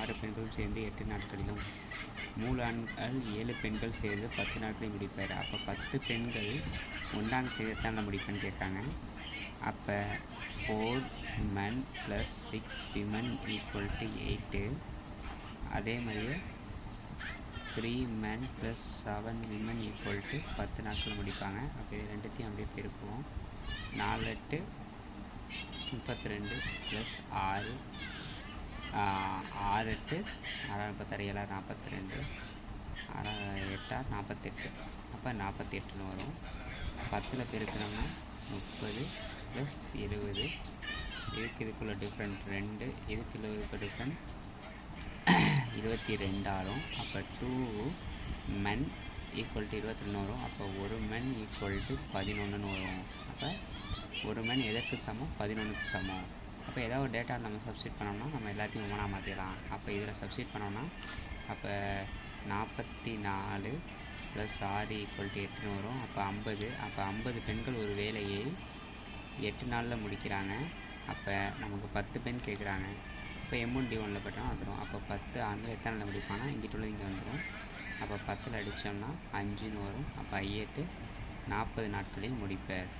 6 பெண்களும் சேர்ந்து 8 நாட்களிலும், 3 ஆண்கள் 7 பெண்கள் சேர்ந்து 10 நாட்களில் முடிப்பார். அப்போ 10 பெண்கள் ஒன்றாங்க சேர்ந்து எத்தனை நாளில் முடிப்பேன்னு கேட்குறாங்க. அப்போ 4 men + 6 women = 8. அதே மாதிரியே 3 men + 7 women = 10 நாட்கள் முடிப்பாங்க. அப்போ இது ரெண்டுத்தையும் அப்படியே பெருக்குவோம். 4 8 32 + 6 6 8 6 36 7 42 6 8 48. அப்போ 48ன்னு வரும். 10ல் பெருக்கணும்னா 30 + 20. இதுக்குள்ள டிஃப்ரெண்ட் 2, இதுக்குள்ள டிஃப்ரெண்ட் 22 ஆகும். அப்போ 2 men = 22 வரும். அப்போ 1 men = 11ன்னு வரும். அப்போ 1 men எதற்கு சமம்? 11க்கு சமம். அப்போ ஏதாவது ஒரு டேட்டா நம்ம சப்ஸ்டிட் பண்ணோம்னா நம்ம எல்லாத்தையும் உமனாக மாற்றிடலாம். அப்போ இதில் சப்ஸ்டிட் பண்ணோம்னா அப்போ 44 + 6 = 8ன்னு வரும். அப்போ 50. அப்போ 50 பெண்கள் ஒரு வேலையை 8 நாளில் முடிக்கிறாங்க. அப்போ நமக்கு 10 பெண் கேட்குறாங்க. இப்போ M1D1 போட்டோம்னா வந்துடும். அப்போ 10 ஆண்கள் எத்தனை நாளில் முடிப்பாங்கன்னா இங்கிட்டுள்ள இங்கே வந்துடும். அப்போ 10ல் அடித்தோம்னா 5ன்னு வரும். அப்போ 8 40 நாட்களில் முடிப்பார்.